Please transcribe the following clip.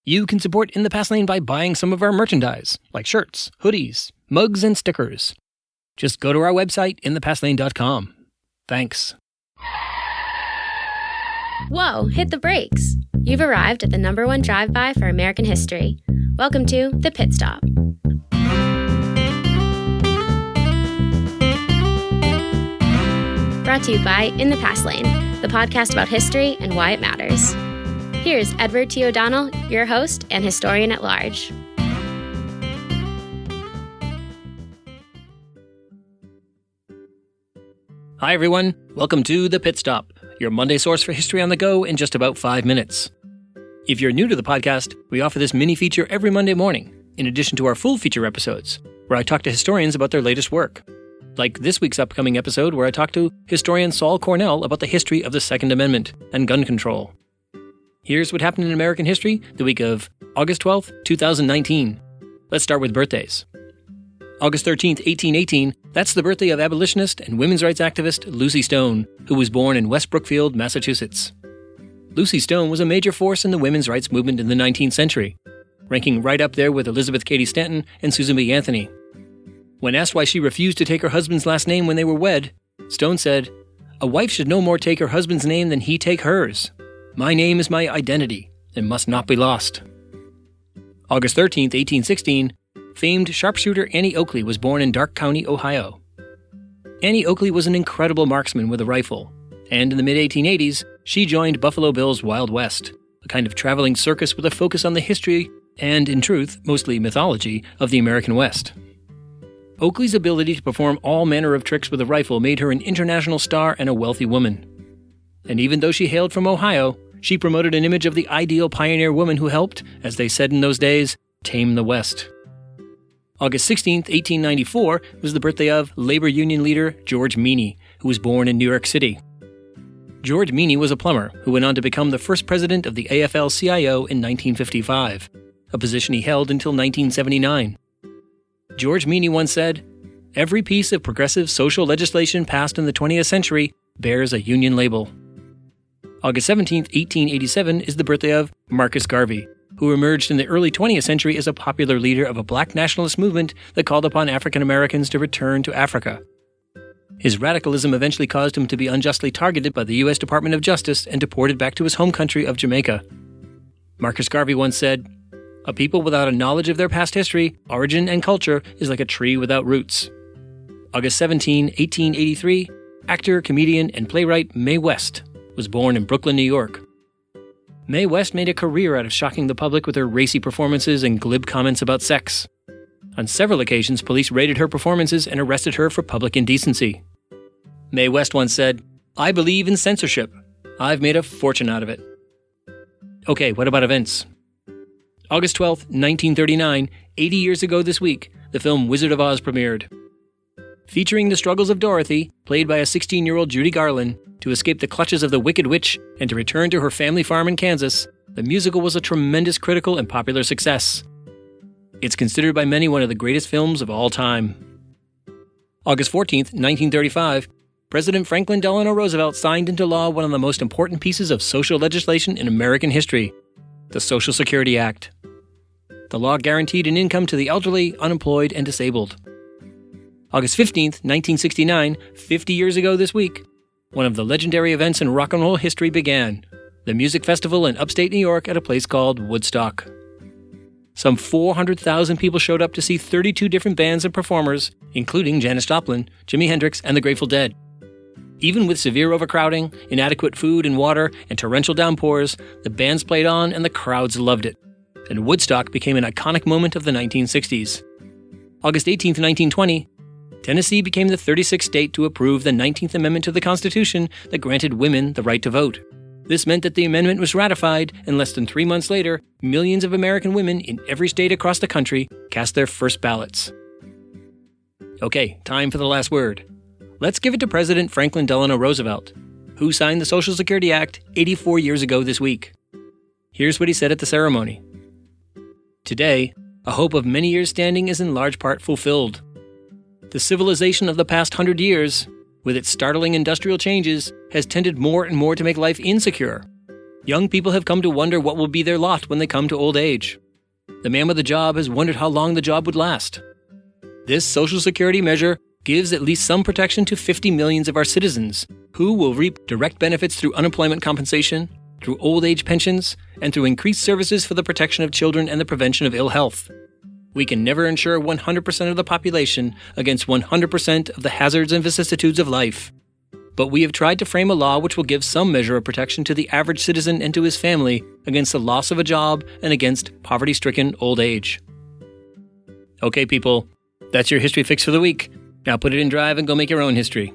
You can support In the Past Lane by buying some of our merchandise, like shirts, hoodies, mugs, and stickers. Just go to our website, inthepastlane.com. Thanks. Whoa, hit the brakes. You've arrived at the #1 drive-by for American history. Welcome to The Pit Stop. Brought to you by In the Past Lane, the podcast about history and why it matters. Here's Edward T. O'Donnell, your host and historian at large. Hi everyone, welcome to The Pit Stop, your Monday source for history on the go in just about 5 minutes. If you're new to the podcast, we offer this mini feature every Monday morning, in addition to our full feature episodes, where I talk to historians about their latest work. Like this week's upcoming episode where I talk to historian Saul Cornell about the history of the Second Amendment and gun control. Here's what happened in American history the week of August 12th, 2019. Let's start with birthdays. August 13th, 1818, that's the birthday of abolitionist and women's rights activist Lucy Stone, who was born in West Brookfield, Massachusetts. Lucy Stone was a major force in the women's rights movement in the 19th century, ranking right up there with Elizabeth Cady Stanton and Susan B. Anthony. When asked why she refused to take her husband's last name when they were wed, Stone said, "A wife should no more take her husband's name than he take hers. My name is my identity and must not be lost." August 13th, 1816, famed sharpshooter Annie Oakley was born in Darke County, Ohio. Annie Oakley was an incredible marksman with a rifle, and in the mid-1880s, she joined Buffalo Bill's Wild West, a kind of traveling circus with a focus on the history and, in truth, mostly mythology of the American West. Oakley's ability to perform all manner of tricks with a rifle made her an international star and a wealthy woman. And even though she hailed from Ohio, she promoted an image of the ideal pioneer woman who helped, as they said in those days, tame the West. August 16th, 1894 was the birthday of labor union leader George Meany, who was born in New York City. George Meany was a plumber who went on to become the first president of the AFL-CIO in 1955, a position he held until 1979. George Meany once said, "Every piece of progressive social legislation passed in the 20th century bears a union label." August 17th, 1887 is the birthday of Marcus Garvey, who emerged in the early 20th century as a popular leader of a black nationalist movement that called upon African Americans to return to Africa. His radicalism eventually caused him to be unjustly targeted by the U.S. Department of Justice and deported back to his home country of Jamaica. Marcus Garvey once said, "A people without a knowledge of their past history, origin, and culture is like a tree without roots." August 17, 1883, actor, comedian, and playwright Mae West was born in Brooklyn, New York. Mae West made a career out of shocking the public with her racy performances and glib comments about sex. On several occasions, police raided her performances and arrested her for public indecency. Mae West once said, "I believe in censorship. I've made a fortune out of it." Okay, what about events? August 12th, 1939, 80 years ago this week, the film Wizard of Oz premiered. Featuring the struggles of Dorothy, played by a 16-year-old Judy Garland, to escape the clutches of the Wicked Witch and to return to her family farm in Kansas, the musical was a tremendous critical and popular success. It's considered by many one of the greatest films of all time. August 14th, 1935, President Franklin Delano Roosevelt signed into law one of the most important pieces of social legislation in American history, the Social Security Act. The law guaranteed an income to the elderly, unemployed, and disabled. August 15th, 1969, 50 years ago this week, one of the legendary events in rock and roll history began, the music festival in upstate New York at a place called Woodstock. Some 400,000 people showed up to see 32 different bands and performers, including Janis Joplin, Jimi Hendrix, and the Grateful Dead. Even with severe overcrowding, inadequate food and water, and torrential downpours, the bands played on and the crowds loved it. And Woodstock became an iconic moment of the 1960s. August 18th, 1920, Tennessee became the 36th state to approve the 19th Amendment to the Constitution that granted women the right to vote. This meant that the amendment was ratified, and less than 3 months later, millions of American women in every state across the country cast their first ballots. Okay, time for the last word. Let's give it to President Franklin Delano Roosevelt, who signed the Social Security Act 84 years ago this week. Here's what he said at the ceremony. "Today, a hope of many years' standing is in large part fulfilled. The civilization of the past 100 years, with its startling industrial changes, has tended more and more to make life insecure. Young people have come to wonder what will be their lot when they come to old age. The man with a job has wondered how long the job would last. This Social Security measure gives at least some protection to 50 million of our citizens, who will reap direct benefits through unemployment compensation, through old age pensions, and through increased services for the protection of children and the prevention of ill health. We can never insure 100% of the population against 100% of the hazards and vicissitudes of life. But we have tried to frame a law which will give some measure of protection to the average citizen and to his family against the loss of a job and against poverty-stricken old age. Okay, people, that's your history fix for the week. Now put it in drive and go make your own history.